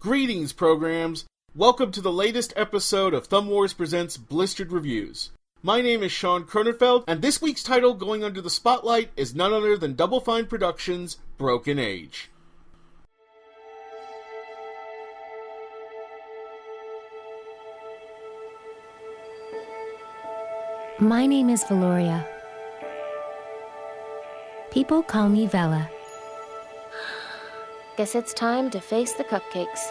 Greetings, programs! Welcome to the latest episode of Thumb Wars Presents Blistered Reviews. My name is Sean Kronenfeld, and this week's title going under the spotlight is none other than Double Fine Productions' Broken Age. My name is Valoria. People call me Vela. Guess it's time to face the cupcakes.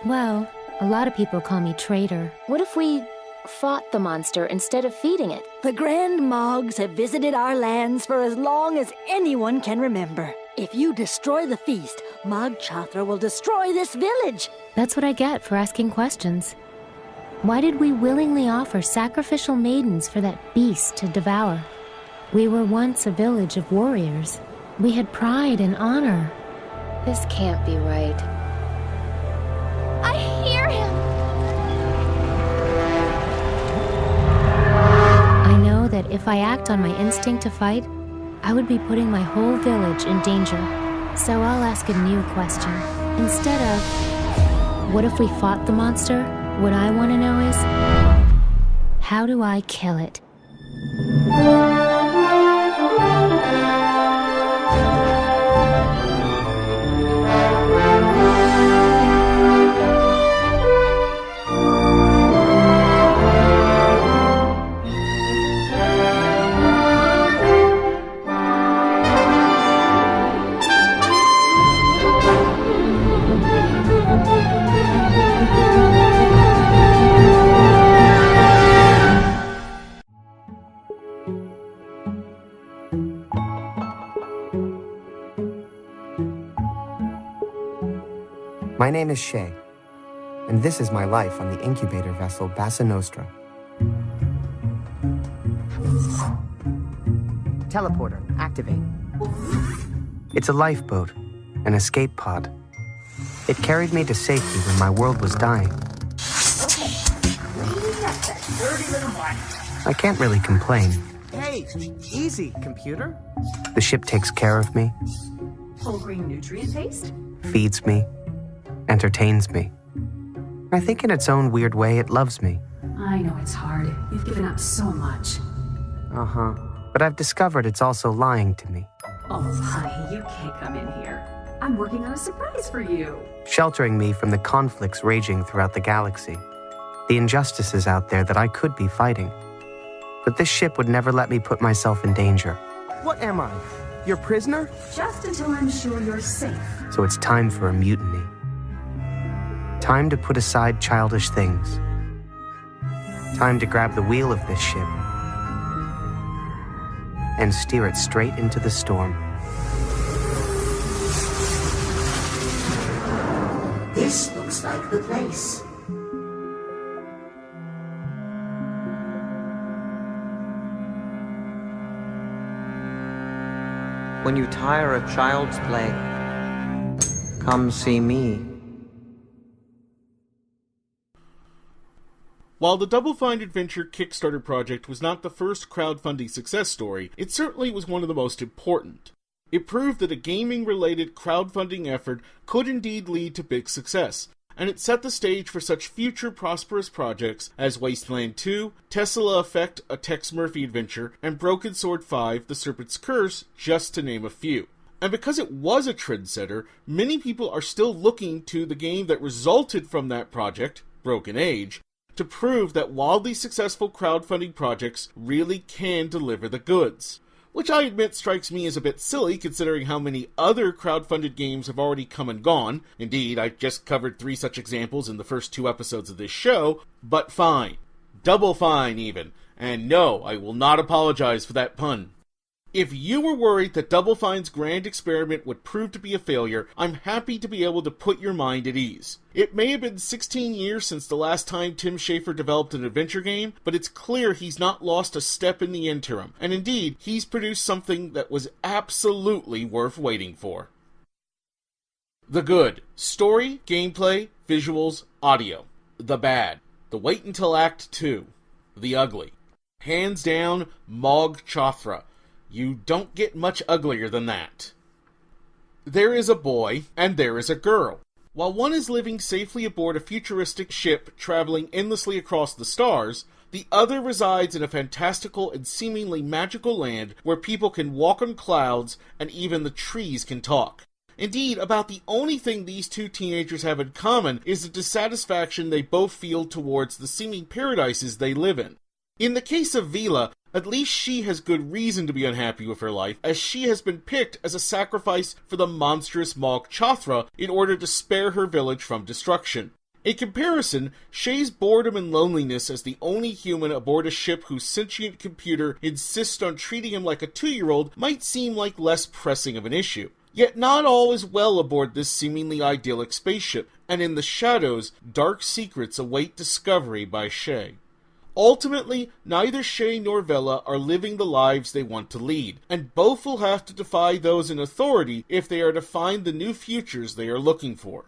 Well, a lot of people call me traitor. What if we fought the monster instead of feeding it? The Grand Moggs have visited our lands for as long as anyone can remember. If you destroy the feast, Mog Chothra will destroy this village. That's what I get for asking questions. Why did we willingly offer sacrificial maidens for that beast to devour? We were once a village of warriors. We had pride and honor. This can't be right. I hear him! I know that if I act on my instinct to fight, I would be putting my whole village in danger. So I'll ask a new question. Instead of, what if we fought the monster? What I want to know is, how do I kill it? My name is Shay, and this is my life on the incubator vessel Bassa Nostra. Teleporter, activate. It's a lifeboat, an escape pod. It carried me to safety when my world was dying. I can't really complain. Hey, easy, computer. The ship takes care of me, Whole grain nutrient paste? feeds me, entertains me. I think in its own weird way it loves me. I know it's hard. You've given up so much. Uh-huh. But I've discovered it's also lying to me, Oh, honey, you can't come in here. I'm working on a surprise for you. sheltering me from the conflicts raging throughout the galaxy, the injustices out there that I could be fighting. But this ship would never let me put myself in danger, What am I? Your prisoner? Just until I'm sure you're safe. so it's time for a mutiny. Time to put aside childish things. Time to grab the wheel of this ship and steer it straight into the storm. This looks like the place. When you tire of child's play, come see me. While the Double Fine Adventure Kickstarter project was not the first crowdfunding success story, it certainly was one of the most important. It proved that a gaming-related crowdfunding effort could indeed lead to big success, and it set the stage for such future prosperous projects as Wasteland 2, Tesla Effect, a Tex Murphy adventure, and Broken Sword 5, The Serpent's Curse, just to name a few. And because it was a trendsetter, many people are still looking to the game that resulted from that project, Broken Age, to prove that wildly successful crowdfunding projects really can deliver the goods. Which I admit strikes me as a bit silly considering how many other crowdfunded games have already come and gone. Indeed, I just covered 3 such examples in the first 2 episodes of this show, but fine. Double fine, even. And no, I will not apologize for that pun. If you were worried that Double Fine's grand experiment would prove to be a failure, I'm happy to be able to put your mind at ease. It may have been 16 years since the last time Tim Schafer developed an adventure game, but it's clear he's not lost a step in the interim, and indeed, he's produced something that was absolutely worth waiting for. The good: story, gameplay, visuals, audio. The bad: the wait until Act 2. The ugly: hands down, Mog Chothra. You don't get much uglier than that. There is a boy, and there is a girl. While one is living safely aboard a futuristic ship traveling endlessly across the stars, the other resides in a fantastical and seemingly magical land where people can walk on clouds and even the trees can talk. Indeed, about the only thing these two teenagers have in common is the dissatisfaction they both feel towards the seeming paradises they live in. In the case of Vila, at least she has good reason to be unhappy with her life, as she has been picked as a sacrifice for the monstrous Mog Chothra in order to spare her village from destruction. In comparison, Shay's boredom and loneliness as the only human aboard a ship whose sentient computer insists on treating him like a 2-year-old might seem like less pressing of an issue. Yet not all is well aboard this seemingly idyllic spaceship, and in the shadows, dark secrets await discovery by Shay. Ultimately, neither Shay nor Vela are living the lives they want to lead, and both will have to defy those in authority if they are to find the new futures they are looking for.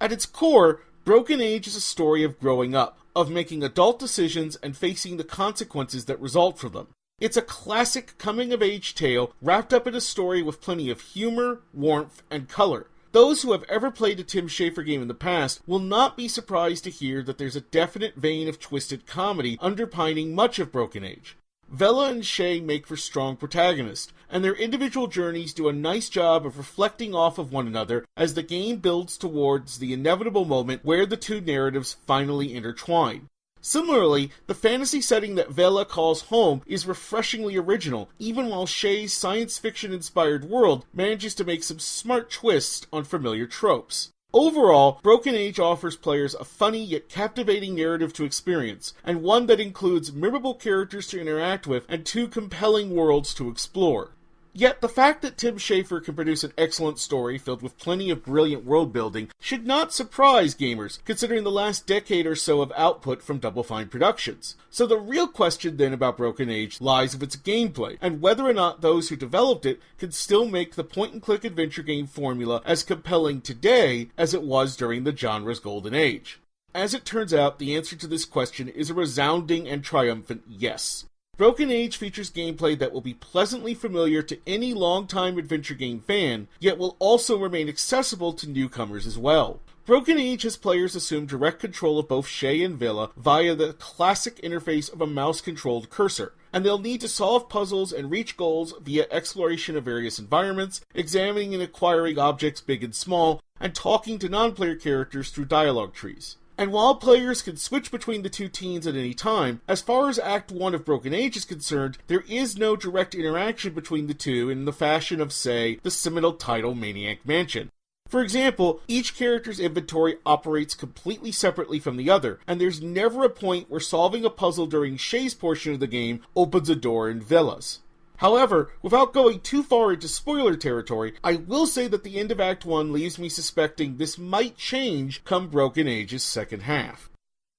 At its core, Broken Age is a story of growing up, of making adult decisions and facing the consequences that result from them. It's a classic coming-of-age tale wrapped up in a story with plenty of humor, warmth, and color. Those who have ever played a Tim Schafer game in the past will not be surprised to hear that there's a definite vein of twisted comedy underpinning much of Broken Age. Vela and Shay make for strong protagonists, and their individual journeys do a nice job of reflecting off of one another as the game builds towards the inevitable moment where the two narratives finally intertwine. Similarly, the fantasy setting that Vela calls home is refreshingly original, even while Shay's science fiction-inspired world manages to make some smart twists on familiar tropes. Overall, Broken Age offers players a funny yet captivating narrative to experience, and one that includes memorable characters to interact with and 2 compelling worlds to explore. Yet, the fact that Tim Schafer can produce an excellent story filled with plenty of brilliant world-building should not surprise gamers, considering the last decade or so of output from Double Fine Productions. So the real question then about Broken Age lies with its gameplay, and whether or not those who developed it can still make the point-and-click adventure game formula as compelling today as it was during the genre's golden age. As it turns out, the answer to this question is a resounding and triumphant yes. Broken Age features gameplay that will be pleasantly familiar to any long-time adventure game fan, yet will also remain accessible to newcomers as well. Broken Age has players assume direct control of both Shay and Vela via the classic interface of a mouse-controlled cursor, and they'll need to solve puzzles and reach goals via exploration of various environments, examining and acquiring objects big and small, and talking to non-player characters through dialogue trees. And while players can switch between the two teens at any time, as far as Act 1 of Broken Age is concerned, there is no direct interaction between the two in the fashion of, say, the seminal title Maniac Mansion. For example, each character's inventory operates completely separately from the other, and there's never a point where solving a puzzle during Shay's portion of the game opens a door in Vela's. However, without going too far into spoiler territory, I will say that the end of Act 1 leaves me suspecting this might change come Broken Age's second half.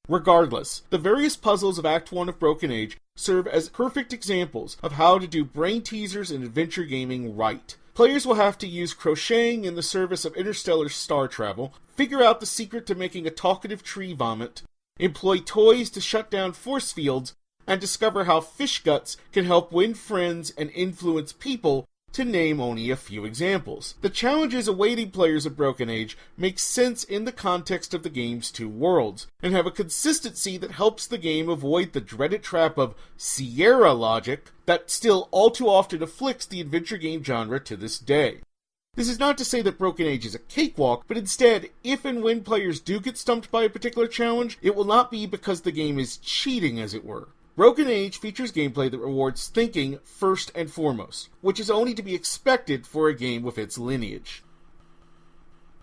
Regardless, the various puzzles of Act 1 of Broken Age serve as perfect examples of how to do brain teasers in adventure gaming right. Players will have to use crocheting in the service of interstellar star travel, figure out the secret to making a talkative tree vomit, employ toys to shut down force fields, and discover how fish guts can help win friends and influence people, to name only a few examples. The challenges awaiting players of Broken Age make sense in the context of the game's 2 worlds, and have a consistency that helps the game avoid the dreaded trap of Sierra logic that still all too often afflicts the adventure game genre to this day. This is not to say that Broken Age is a cakewalk, but instead, if and when players do get stumped by a particular challenge, it will not be because the game is cheating, as it were. Broken Age features gameplay that rewards thinking first and foremost, which is only to be expected for a game with its lineage.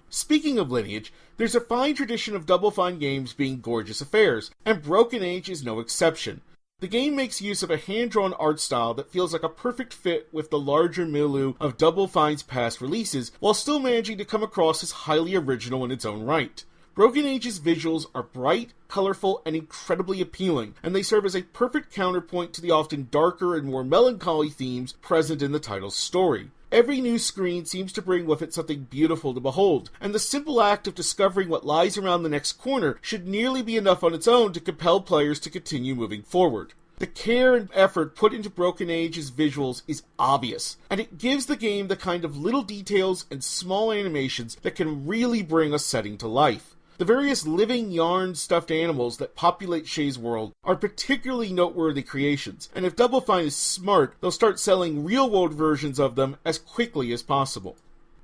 Speaking of lineage, there's a fine tradition of Double Fine games being gorgeous affairs, and Broken Age is no exception. The game makes use of a hand-drawn art style that feels like a perfect fit with the larger milieu of Double Fine's past releases, while still managing to come across as highly original in its own right. Broken Age's visuals are bright, colorful, and incredibly appealing, and they serve as a perfect counterpoint to the often darker and more melancholy themes present in the title's story. Every new screen seems to bring with it something beautiful to behold, and the simple act of discovering what lies around the next corner should nearly be enough on its own to compel players to continue moving forward. The care and effort put into Broken Age's visuals is obvious, and it gives the game the kind of little details and small animations that can really bring a setting to life. The various living yarn stuffed animals that populate Shay's world are particularly noteworthy creations, and if Double Fine is smart, they'll start selling real-world versions of them as quickly as possible.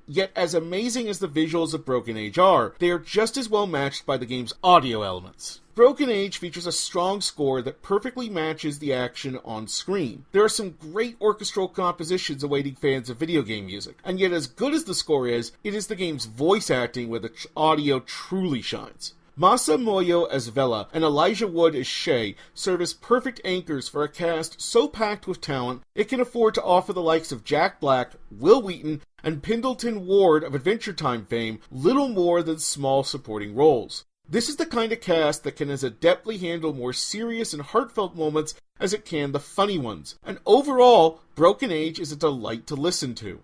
Yet, as amazing as the visuals of Broken Age are, they are just as well matched by the game's audio elements. Broken Age features a strong score that perfectly matches the action on screen. There are some great orchestral compositions awaiting fans of video game music, and yet as good as the score is, it is the game's voice acting where the audio truly shines. Masa Moyo as Vela and Elijah Wood as Shay serve as perfect anchors for a cast so packed with talent, it can afford to offer the likes of Jack Black, Will Wheaton, and Pendleton Ward of Adventure Time fame little more than small supporting roles. This is the kind of cast that can as adeptly handle more serious and heartfelt moments as it can the funny ones, and overall, Broken Age is a delight to listen to.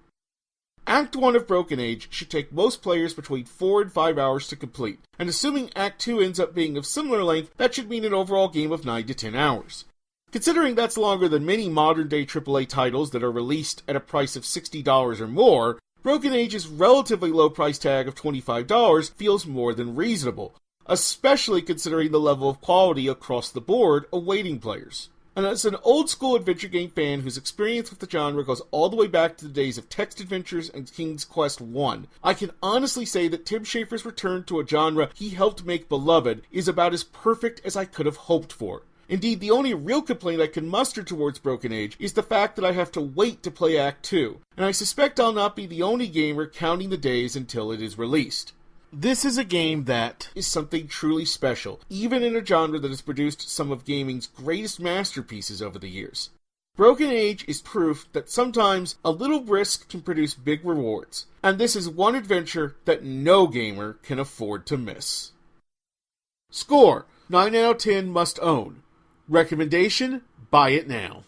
Act 1 of Broken Age should take most players between 4 and 5 hours to complete, and assuming Act 2 ends up being of similar length, that should mean an overall game of 9 to 10 hours. Considering that's longer than many modern-day AAA titles that are released at a price of $60 or more, Broken Age's relatively low price tag of $25 feels more than reasonable, especially considering the level of quality across the board awaiting players. And as an old-school adventure game fan whose experience with the genre goes all the way back to the days of text adventures and King's Quest I, I can honestly say that Tim Schafer's return to a genre he helped make beloved is about as perfect as I could have hoped for. Indeed, the only real complaint I can muster towards Broken Age is the fact that I have to wait to play Act 2, and I suspect I'll not be the only gamer counting the days until it is released. This is a game that is something truly special, even in a genre that has produced some of gaming's greatest masterpieces over the years. Broken Age is proof that sometimes a little risk can produce big rewards, and this is one adventure that no gamer can afford to miss. Score: 9 out of 10 must own. Recommendation: buy it now.